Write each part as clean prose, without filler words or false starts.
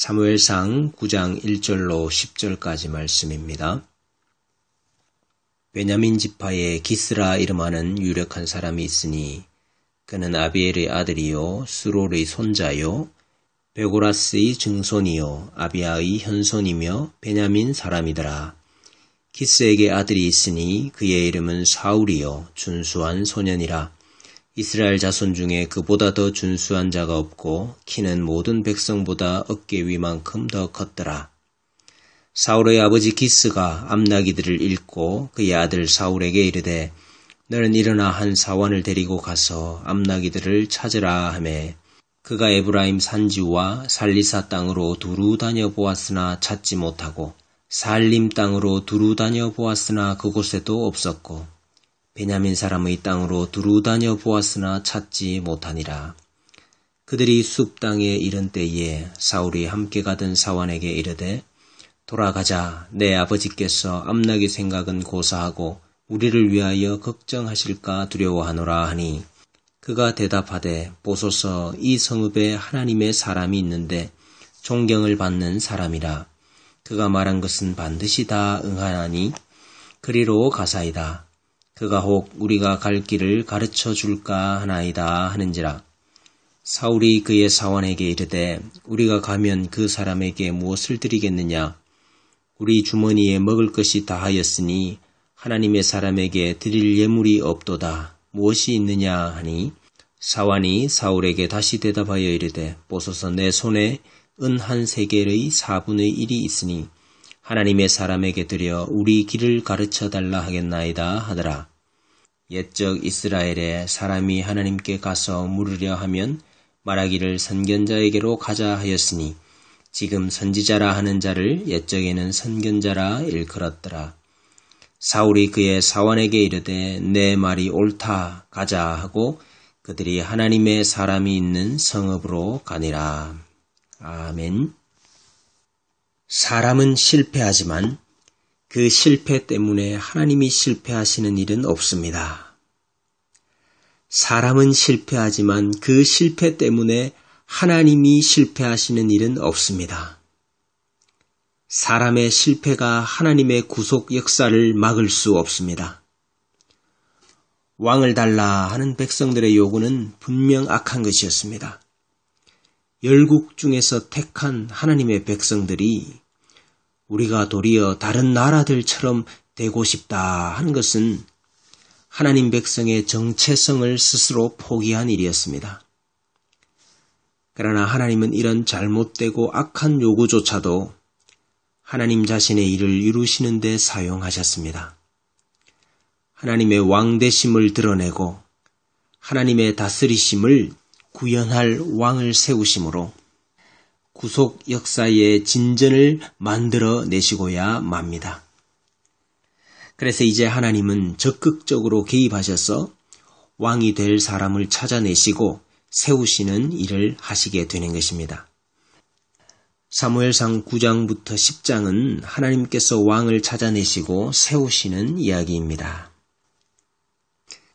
사무엘상 9장 1절로 10절까지 말씀입니다. 베냐민 지파에 기스라 이름하는 유력한 사람이 있으니 그는 아비엘의 아들이요 스롤의 손자요 베고라스의 증손이요 아비아의 현손이며 베냐민 사람이더라. 기스에게 아들이 있으니 그의 이름은 사울이요 준수한 소년이라. 이스라엘 자손 중에 그보다 더 준수한 자가 없고 키는 모든 백성보다 어깨 위만큼 더 컸더라. 사울의 아버지 기스가 암나기들을 잃고 그의 아들 사울에게 이르되 너는 일어나 한 사원을 데리고 가서 암나기들을 찾으라 하매 그가 에브라임 산지와 살리사 땅으로 두루 다녀 보았으나 찾지 못하고 살림 땅으로 두루 다녀 보았으나 그곳에도 없었고 베냐민 사람의 땅으로 두루 다녀 보았으나 찾지 못하니라. 그들이 숲 땅에 이른 때에 사울이 함께 가던 사환에게 이르되 돌아가자. 내 아버지께서 암나기 생각은 고사하고 우리를 위하여 걱정하실까 두려워하노라 하니 그가 대답하되 보소서 이 성읍에 하나님의 사람이 있는데 존경을 받는 사람이라. 그가 말한 것은 반드시 다 응하나니 그리로 가사이다. 그가 혹 우리가 갈 길을 가르쳐 줄까 하나이다 하는지라. 사울이 그의 사환에게 이르되 우리가 가면 그 사람에게 무엇을 드리겠느냐. 우리 주머니에 먹을 것이 다하였으니 하나님의 사람에게 드릴 예물이 없도다. 무엇이 있느냐 하니 사환이 사울에게 다시 대답하여 이르되 보소서 내 손에 은 한 세겔의 4분의 1이 있으니 하나님의 사람에게 드려 우리 길을 가르쳐 달라 하겠나이다 하더라. 옛적 이스라엘에 사람이 하나님께 가서 물으려 하면 말하기를 선견자에게로 가자 하였으니 지금 선지자라 하는 자를 옛적에는 선견자라 일컬었더라. 사울이 그의 사환에게 이르되 내 말이 옳다 가자 하고 그들이 하나님의 사람이 있는 성읍으로 가니라. 아멘. 사람은 실패하지만 그 실패 때문에 하나님이 실패하시는 일은 없습니다. 사람은 실패하지만 그 실패 때문에 하나님이 실패하시는 일은 없습니다. 사람의 실패가 하나님의 구속 역사를 막을 수 없습니다. 왕을 달라 하는 백성들의 요구는 분명 악한 것이었습니다. 열국 중에서 택한 하나님의 백성들이 우리가 도리어 다른 나라들처럼 되고 싶다 하는 것은 하나님 백성의 정체성을 스스로 포기한 일이었습니다. 그러나 하나님은 이런 잘못되고 악한 요구조차도 하나님 자신의 일을 이루시는 데 사용하셨습니다. 하나님의 왕되심을 드러내고 하나님의 다스리심을 구현할 왕을 세우심으로 구속 역사의 진전을 만들어 내시고야 맙니다. 그래서 이제 하나님은 적극적으로 개입하셔서 왕이 될 사람을 찾아내시고 세우시는 일을 하시게 되는 것입니다. 사무엘상 9장부터 10장은 하나님께서 왕을 찾아내시고 세우시는 이야기입니다.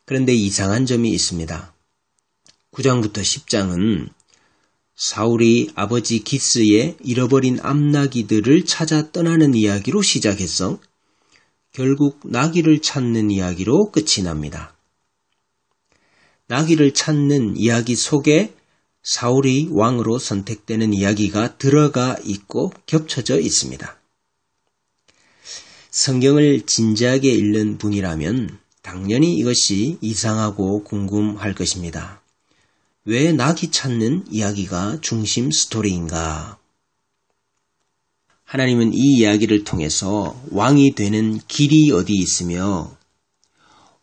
그런데 이상한 점이 있습니다. 9장부터 10장은 사울이 아버지 기스의 잃어버린 암나기들을 찾아 떠나는 이야기로 시작해서 결국 나귀를 찾는 이야기로 끝이 납니다. 나귀를 찾는 이야기 속에 사울이 왕으로 선택되는 이야기가 들어가 있고 겹쳐져 있습니다. 성경을 진지하게 읽는 분이라면 당연히 이것이 이상하고 궁금할 것입니다. 왜 나귀 찾는 이야기가 중심 스토리인가? 하나님은 이 이야기를 통해서 왕이 되는 길이 어디 있으며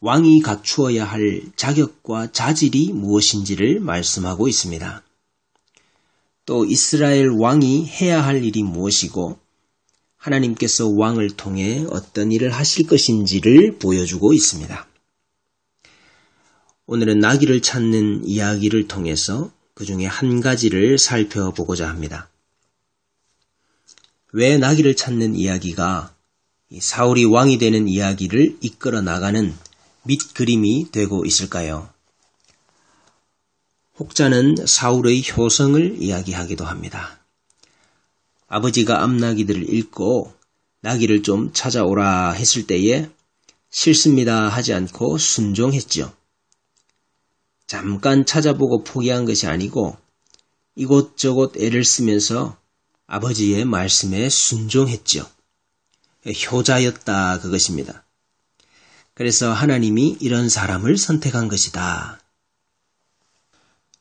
왕이 갖추어야 할 자격과 자질이 무엇인지를 말씀하고 있습니다. 또 이스라엘 왕이 해야 할 일이 무엇이고 하나님께서 왕을 통해 어떤 일을 하실 것인지를 보여주고 있습니다. 오늘은 나귀를 찾는 이야기를 통해서 그 중에 한 가지를 살펴보고자 합니다. 왜 나귀를 찾는 이야기가 사울이 왕이 되는 이야기를 이끌어 나가는 밑그림이 되고 있을까요? 혹자는 사울의 효성을 이야기하기도 합니다. 아버지가 암나귀들을 잃고 나귀를 좀 찾아오라 했을 때에 싫습니다 하지 않고 순종했지요. 잠깐 찾아보고 포기한 것이 아니고 이곳저곳 애를 쓰면서 아버지의 말씀에 순종했지요. 효자였다 그것입니다. 그래서 하나님이 이런 사람을 선택한 것이다.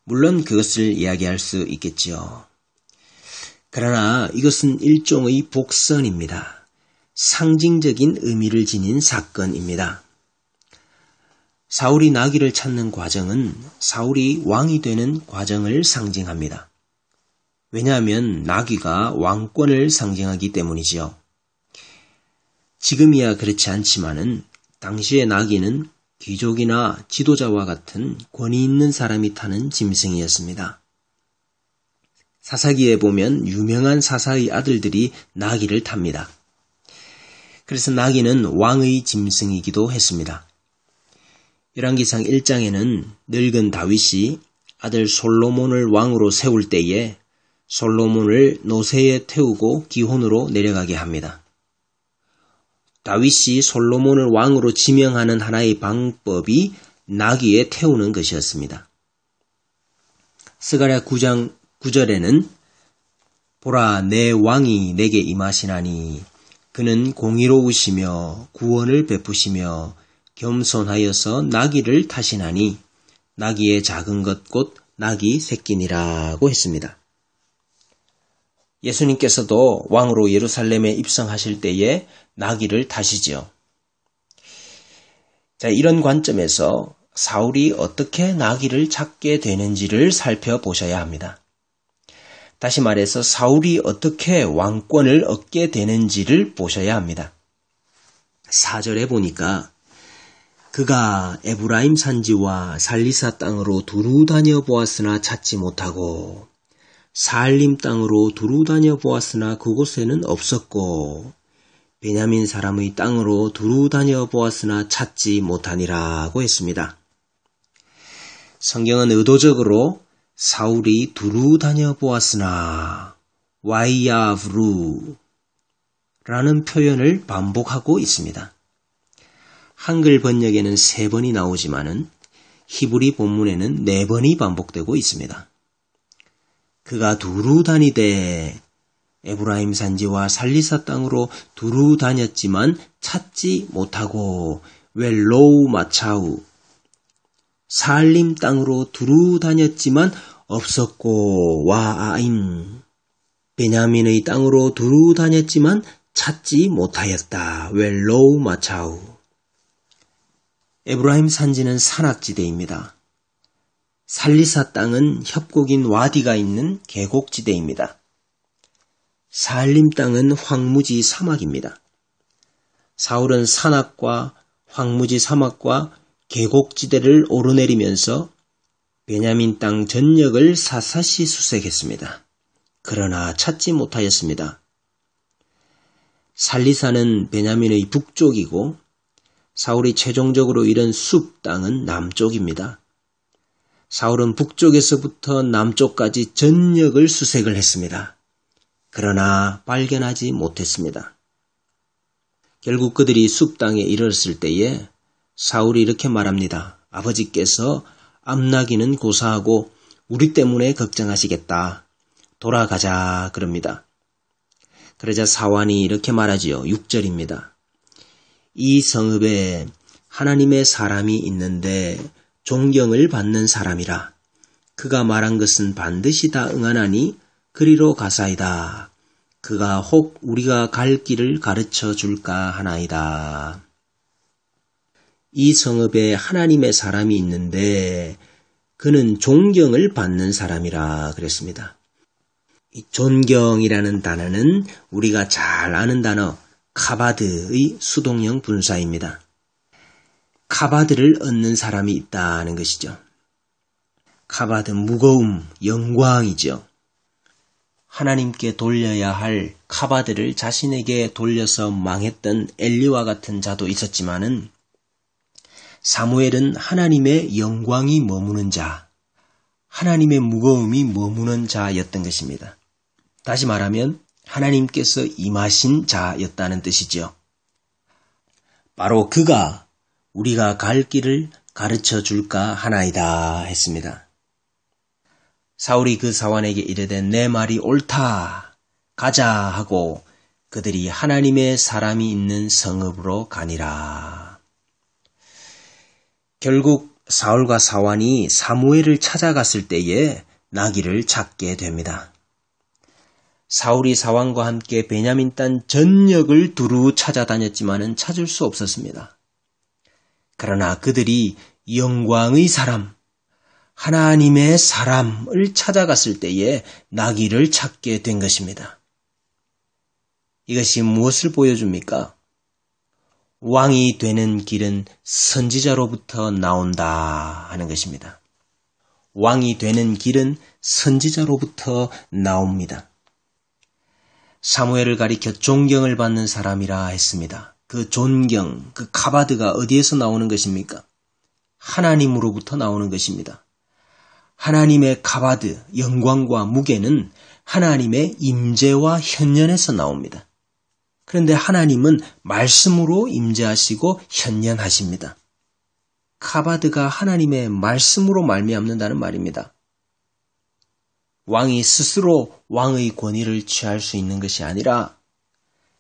물론 그것을 이야기할 수 있겠지요. 그러나 이것은 일종의 복선입니다. 상징적인 의미를 지닌 사건입니다. 사울이 나귀를 찾는 과정은 사울이 왕이 되는 과정을 상징합니다. 왜냐하면 나귀가 왕권을 상징하기 때문이지요. 지금이야 그렇지 않지만은 당시의 나귀는 귀족이나 지도자와 같은 권위 있는 사람이 타는 짐승이었습니다. 사사기에 보면 유명한 사사의 아들들이 나귀를 탑니다. 그래서 나귀는 왕의 짐승이기도 했습니다. 열왕기상 1장에는 늙은 다윗이 아들 솔로몬을 왕으로 세울 때에 솔로몬을 노새에 태우고 기혼으로 내려가게 합니다. 다윗이 솔로몬을 왕으로 지명하는 하나의 방법이 나귀에 태우는 것이었습니다. 스가랴 9장 9절에는 보라 내 왕이 내게 임하시나니 그는 공의로우시며 구원을 베푸시며 겸손하여서 나귀를 타시나니 나귀의 작은 것 곧 나귀 새끼니라고 했습니다. 예수님께서도 왕으로 예루살렘에 입성하실 때에 나귀를 타시지요. 자, 이런 관점에서 사울이 어떻게 나귀를 찾게 되는지를 살펴보셔야 합니다. 다시 말해서 사울이 어떻게 왕권을 얻게 되는지를 보셔야 합니다. 4절에 보니까 그가 에브라임 산지와 살리사 땅으로 두루 다녀 보았으나 찾지 못하고 살림 땅으로 두루 다녀 보았으나 그곳에는 없었고 베냐민 사람의 땅으로 두루 다녀 보았으나 찾지 못하니라고 했습니다. 성경은 의도적으로 사울이 두루 다녀 보았으나 와이야브루 라는 표현을 반복하고 있습니다. 한글 번역에는 3번이 나오지만은 히브리 본문에는 4번이 반복되고 있습니다. 그가 두루 다니되 에브라임 산지와 살리사 땅으로 두루 다녔지만 찾지 못하고 웰로우 마차우 살림 땅으로 두루 다녔지만 없었고 와아임 베냐민의 땅으로 두루 다녔지만 찾지 못하였다. 웰로우 마차우 에브라임 산지는 산악지대입니다. 살리사 땅은 협곡인 와디가 있는 계곡지대입니다. 살림 땅은 황무지 사막입니다. 사울은 산악과 황무지 사막과 계곡지대를 오르내리면서 베냐민 땅 전역을 샅샅이 수색했습니다. 그러나 찾지 못하였습니다. 살리사는 베냐민의 북쪽이고 사울이 최종적으로 잃은 숲 땅은 남쪽입니다. 사울은 북쪽에서부터 남쪽까지 전역을 수색을 했습니다. 그러나 발견하지 못했습니다. 결국 그들이 숲 땅에 이르렀을 때에 사울이 이렇게 말합니다. 아버지께서 암나귀는 고사하고 우리 때문에 걱정하시겠다. 돌아가자 그럽니다. 그러자 사환이 이렇게 말하지요. 6절입니다. 이 성읍에 하나님의 사람이 있는데 존경을 받는 사람이라. 그가 말한 것은 반드시 다 응하나니 그리로 가사이다. 그가 혹 우리가 갈 길을 가르쳐 줄까 하나이다. 이 성읍에 하나님의 사람이 있는데 그는 존경을 받는 사람이라 그랬습니다. 이 존경이라는 단어는 우리가 잘 아는 단어 카바드의 수동형 분사입니다. 카바드를 얻는 사람이 있다는 것이죠. 카바드, 무거움, 영광이죠. 하나님께 돌려야 할 카바드를 자신에게 돌려서 망했던 엘리와 같은 자도 있었지만은 사무엘은 하나님의 영광이 머무는 자, 하나님의 무거움이 머무는 자였던 것입니다. 다시 말하면 하나님께서 임하신 자였다는 뜻이죠. 바로 그가 우리가 갈 길을 가르쳐 줄까 하나이다 했습니다. 사울이 그 사환에게 이르되 내 말이 옳다 가자 하고 그들이 하나님의 사람이 있는 성읍으로 가니라. 결국 사울과 사환이 사무엘을 찾아갔을 때에 나귀를 찾게 됩니다. 사울이 사환과 함께 베냐민 땅 전역을 두루 찾아다녔지만은 찾을 수 없었습니다. 그러나 그들이 영광의 사람, 하나님의 사람을 찾아갔을 때에 나귀를 찾게 된 것입니다. 이것이 무엇을 보여줍니까? 왕이 되는 길은 선지자로부터 나온다 하는 것입니다. 왕이 되는 길은 선지자로부터 나옵니다. 사무엘을 가리켜 존경을 받는 사람이라 했습니다. 그 존경, 그 카바드가 어디에서 나오는 것입니까? 하나님으로부터 나오는 것입니다. 하나님의 카바드, 영광과 무게는 하나님의 임재와 현현에서 나옵니다. 그런데 하나님은 말씀으로 임재하시고 현현하십니다. 카바드가 하나님의 말씀으로 말미암는다는 말입니다. 왕이 스스로 왕의 권위를 취할 수 있는 것이 아니라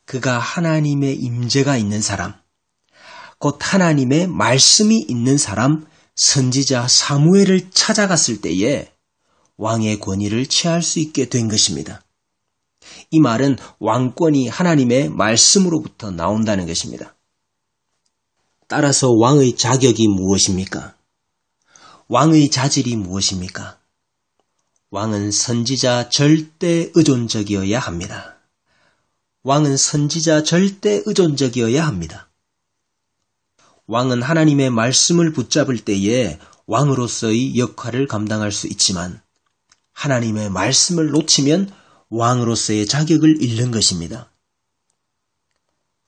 그가 하나님의 임재가 있는 사람, 곧 하나님의 말씀이 있는 사람, 선지자 사무엘을 찾아갔을 때에 왕의 권위를 취할 수 있게 된 것입니다. 이 말은 왕권이 하나님의 말씀으로부터 나온다는 것입니다. 따라서 왕의 자격이 무엇입니까? 왕의 자질이 무엇입니까? 왕은 선지자 절대 의존적이어야 합니다. 왕은 선지자 절대 의존적이어야 합니다. 왕은 하나님의 말씀을 붙잡을 때에 왕으로서의 역할을 감당할 수 있지만 하나님의 말씀을 놓치면 왕으로서의 자격을 잃는 것입니다.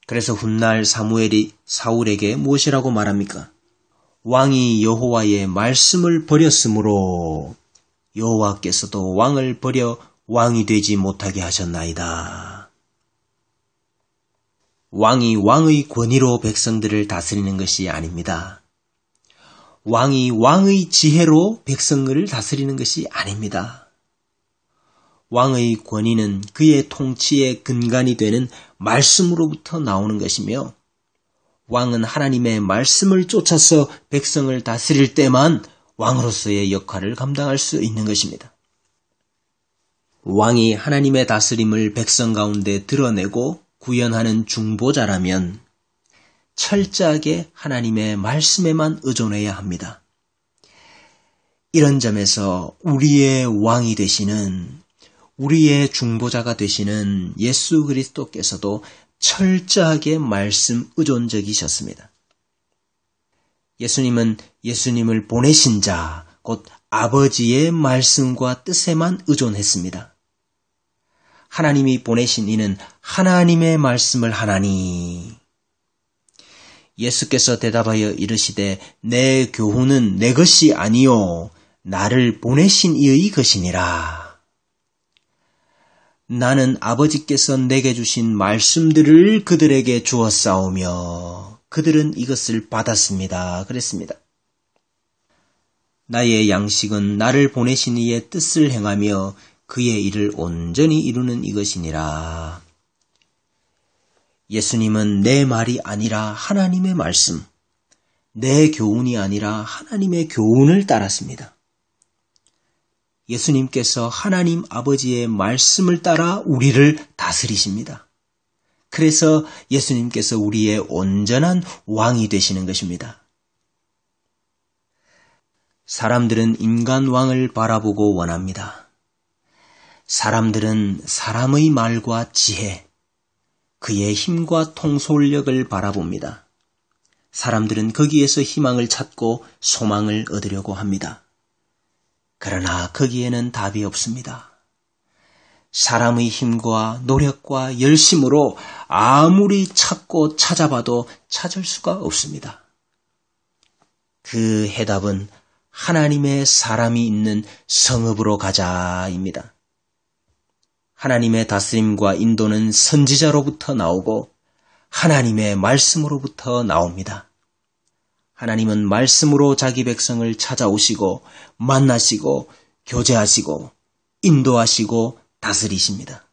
그래서 훗날 사무엘이 사울에게 무엇이라고 말합니까? 왕이 여호와의 말씀을 버렸으므로 여호와께서도 왕을 버려 왕이 되지 못하게 하셨나이다. 왕이 왕의 권위로 백성들을 다스리는 것이 아닙니다. 왕이 왕의 지혜로 백성을 다스리는 것이 아닙니다. 왕의 권위는 그의 통치의 근간이 되는 말씀으로부터 나오는 것이며 왕은 하나님의 말씀을 쫓아서 백성을 다스릴 때만 왕으로서의 역할을 감당할 수 있는 것입니다. 왕이 하나님의 다스림을 백성 가운데 드러내고 구현하는 중보자라면 철저하게 하나님의 말씀에만 의존해야 합니다. 이런 점에서 우리의 왕이 되시는, 우리의 중보자가 되시는 예수 그리스도께서도 철저하게 말씀 의존적이셨습니다. 예수님은 예수님을 보내신 자, 곧 아버지의 말씀과 뜻에만 의존했습니다. 하나님이 보내신 이는 하나님의 말씀을 하나니. 예수께서 대답하여 이르시되 내 교훈은 내 것이 아니요 나를 보내신 이의 것이니라. 나는 아버지께서 내게 주신 말씀들을 그들에게 주었사오며 그들은 이것을 받았습니다. 그랬습니다. 나의 양식은 나를 보내신 이의 뜻을 행하며 그의 일을 온전히 이루는 이것이니라. 예수님은 내 말이 아니라 하나님의 말씀, 내 교훈이 아니라 하나님의 교훈을 따랐습니다. 예수님께서 하나님 아버지의 말씀을 따라 우리를 다스리십니다. 그래서 예수님께서 우리의 온전한 왕이 되시는 것입니다. 사람들은 인간 왕을 바라보고 원합니다. 사람들은 사람의 말과 지혜, 그의 힘과 통솔력을 바라봅니다. 사람들은 거기에서 희망을 찾고 소망을 얻으려고 합니다. 그러나 거기에는 답이 없습니다. 사람의 힘과 노력과 열심으로 아무리 찾고 찾아봐도 찾을 수가 없습니다. 그 해답은 하나님의 사람이 있는 성읍으로 가자입니다. 하나님의 다스림과 인도는 선지자로부터 나오고 하나님의 말씀으로부터 나옵니다. 하나님은 말씀으로 자기 백성을 찾아오시고 만나시고 교제하시고 인도하시고 다스리십니다.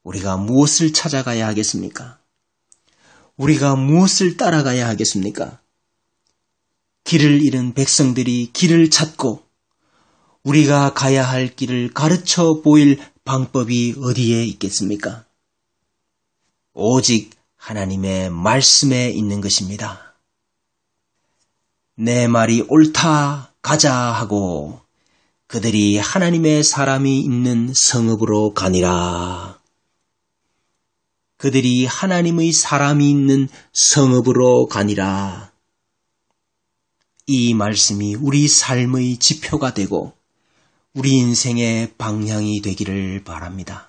우리가 무엇을 찾아가야 하겠습니까? 우리가 무엇을 따라가야 하겠습니까? 길을 잃은 백성들이 길을 찾고 우리가 가야 할 길을 가르쳐 보일 방법이 어디에 있겠습니까? 오직 하나님의 말씀에 있는 것입니다. 내 말이 옳다 가자 하고 그들이 하나님의 사람이 있는 성읍으로 가니라. 그들이 하나님의 사람이 있는 성읍으로 가니라. 이 말씀이 우리 삶의 지표가 되고 우리 인생의 방향이 되기를 바랍니다.